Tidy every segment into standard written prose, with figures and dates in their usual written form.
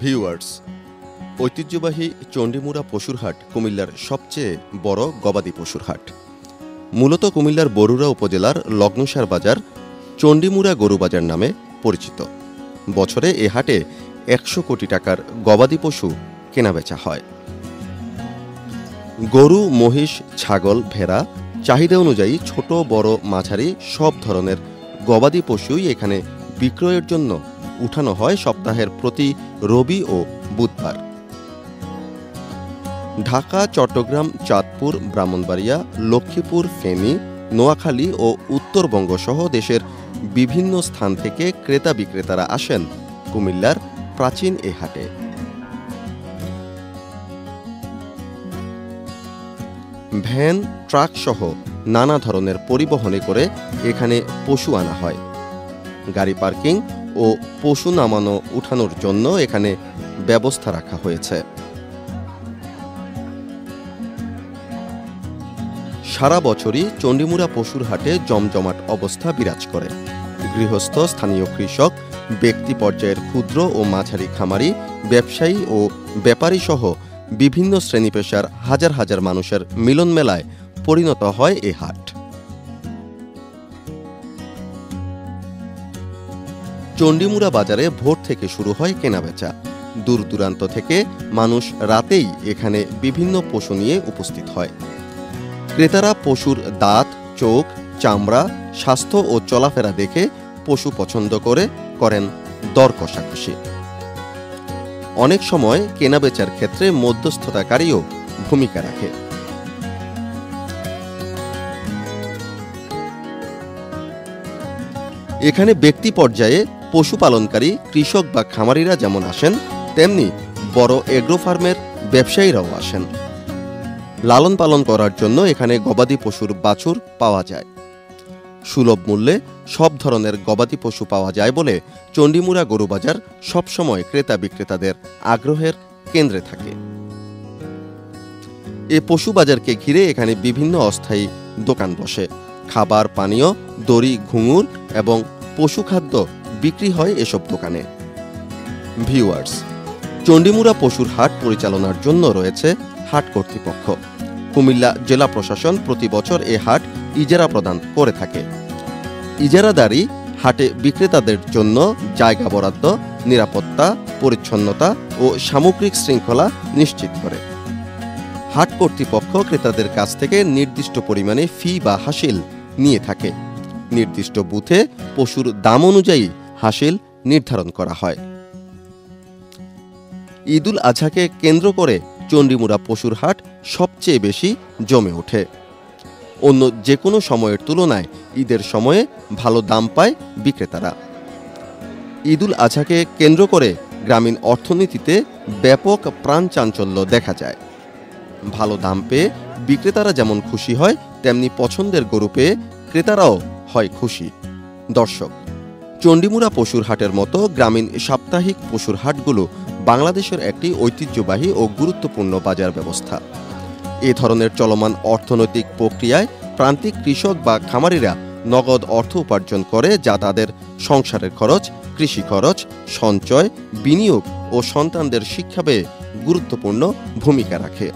Viewers, ঐতিহ্যবাহী চণ্ডীমুড়া পশুর হাট কুমিল্লার সবচেয়ে বড় গবাদি পশুর হাট। মূলত কুমিল্লার বরুড়া উপজেলার লগ্নসার বাজার চণ্ডীমুড়া গরু বাজার নামে পরিচিত। বছরে এ হাটে ১০০ কোটি টাকার গবাদি পশু কেনাবেচা হয়। গরু, মহিষ, ছাগল, ভেড়া চাহিদা অনুযায়ী ছোট বড় মাঝারি সব ধরনের গবাদি পশুই এখানে বিক্রয়ের জন্য উঠানো হয় সপ্তাহের প্রতি রবি ও বুধবার। ঢাকা, চট্টগ্রাম, চাঁদপুর, ব্রাহ্মণবাড়িয়া, লক্ষ্মীপুর, ফেনী, নোয়াখালী ও উত্তরবঙ্গ সহ দেশের বিভিন্ন স্থান থেকে ক্রেতা বিক্রেতারা আসেন কুমিল্লার প্রাচীন এ হাটে। ভ্যান, ট্রাক সহ নানা ধরনের পরিবহনে করে এখানে পশু আনা হয়। গাড়ি পার্কিং ও পশু নামানো উঠানোর জন্য এখানে ব্যবস্থা রাখা হয়েছে। সারা বছরই চণ্ডীমুড়া পশুর হাটে জমজমাট অবস্থা বিরাজ করে। গৃহস্থ, স্থানীয় কৃষক, ব্যক্তি পর্যায়ের ক্ষুদ্র ও মাঝারি খামারি, ব্যবসায়ী ও ব্যাপারী সহ বিভিন্ন শ্রেণী পেশার হাজার হাজার মানুষের মিলন মেলায় পরিণত হয় এ হাট। চণ্ডীমুড়া বাজারে ভোর থেকে শুরু হয় কেনাবেচা। দূর দূরান্ত থেকে মানুষ রাতেই এখানে বিভিন্ন পশু নিয়ে উপস্থিত হয়। ক্রেতারা পশুর দাঁত, চোখ, চামড়া, স্বাস্থ্য ও চলাফেরা দেখে পশু পছন্দ করে করেন দর কষাকষি। অনেক সময় কেনাবেচার ক্ষেত্রে মধ্যস্থতাকারীও ভূমিকা রাখে। এখানে ব্যক্তি পর্যায়ে পশুপালনকারী কৃষক বা খামারিরা যেমন আসেন, তেমনি বড় এগ্রো ফার্মের ব্যবসায়ীরাও আসেন। লালন পালন করার জন্য এখানে গবাদি পশুর বাছুর পাওয়া যায়। সুলভ মূল্যে সব ধরনের গবাদি পশু পাওয়া যায় বলে চণ্ডীমুড়া গরু বাজার সবসময় ক্রেতা বিক্রেতাদের আগ্রহের কেন্দ্রে থাকে। এ পশু বাজারকে ঘিরে এখানে বিভিন্ন অস্থায়ী দোকান বসে। খাবার, পানীয়, দড়ি, ঘুঙুর এবং পশুখাদ্য বিক্রি হয় এসব দোকানে। ভিউয়ার্স, চণ্ডীমুড়া পশুর হাট পরিচালনার জন্য রয়েছে হাট কর্তৃপক্ষ। কুমিল্লা জেলা প্রশাসন প্রতি বছর এ হাট ইজারা প্রদান করে থাকে। ইজারাদারি হাটে বিক্রেতাদের জন্য জায়গা বরাদ্দ, নিরাপত্তা, পরিচ্ছন্নতা ও সামগ্রিক শৃঙ্খলা নিশ্চিত করে। হাট কর্তৃপক্ষ ক্রেতাদের কাছ থেকে নির্দিষ্ট পরিমাণে ফি বা হাসিল নিয়ে থাকে। নির্দিষ্ট বুথে পশুর দাম অনুযায়ী হাসিল নির্ধারণ করা হয়। ঈদুল আজহাকে কেন্দ্র করে চণ্ডীমুড়া পশুর হাট সবচেয়ে বেশি জমে ওঠে। অন্য যে কোনো সময়ের তুলনায় ঈদের সময়ে ভালো দাম পায় বিক্রেতারা। ঈদুল আজহাকে কেন্দ্র করে গ্রামীণ অর্থনীতিতে ব্যাপক প্রাণ চাঞ্চল্য দেখা যায়। ভালো দাম পেয়ে বিক্রেতারা যেমন খুশি হয়, তেমনি পছন্দের গরু পেয়ে ক্রেতারাও হয় খুশি। দর্শক, চণ্ডীমুড়া পশুর হাটের মতো গ্রামীণ সাপ্তাহিক পশুর হাটগুলো বাংলাদেশের একটি ঐতিহ্যবাহী ও গুরুত্বপূর্ণ বাজার ব্যবস্থা। এ ধরনের চলমান অর্থনৈতিক প্রক্রিয়ায় প্রান্তিক কৃষক বা খামারিরা নগদ অর্থ উপার্জন করে, যা তাদের সংসারের খরচ, কৃষি খরচ, সঞ্চয়, বিনিয়োগ ও সন্তানদের শিক্ষা ব্যয়ে গুরুত্বপূর্ণ ভূমিকা রাখে।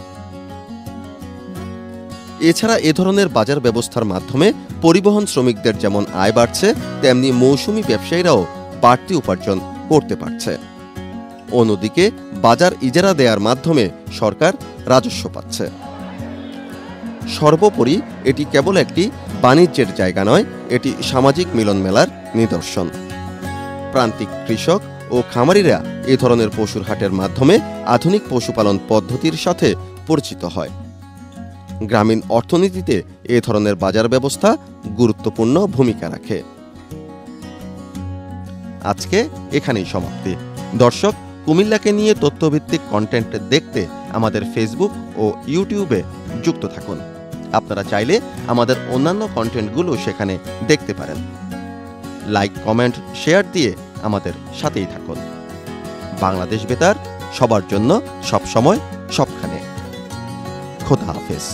এছাড়া এ ধরনের বাজার ব্যবস্থার মাধ্যমে পরিবহন শ্রমিকদের যেমন আয় বাড়ছে, তেমনি মৌসুমি ব্যবসায়ীরাও বাড়তি উপার্জন করতে পারছে। অন্যদিকে বাজার ইজারা দেওয়ার মাধ্যমে সরকার রাজস্ব পাচ্ছে। সর্বোপরি এটি কেবল একটি বাণিজ্যের জায়গা নয়, এটি সামাজিক মিলন মেলার নিদর্শন। প্রান্তিক কৃষক ও খামারিরা এ ধরনের পশুর হাটের মাধ্যমে আধুনিক পশুপালন পদ্ধতির সাথে পরিচিত হয়। গ্রামীণ অর্থনীতিতে এ ধরনের বাজার ব্যবস্থা গুরুত্বপূর্ণ ভূমিকা রাখে। আজকে এখানেই সমাপ্তি। দর্শক, কুমিল্লাকে নিয়ে তথ্যভিত্তিক কন্টেন্ট দেখতে আমাদের ফেসবুক ও ইউটিউবে যুক্ত থাকুন। আপনারা চাইলে আমাদের অন্যান্য কন্টেন্টগুলো সেখানে দেখতে পারেন। লাইক, কমেন্ট, শেয়ার দিয়ে আমাদের সাথেই থাকুন। বাংলাদেশ বেতার, সবার জন্য, সব সময়, সবখানে। খোদা হাফেজ।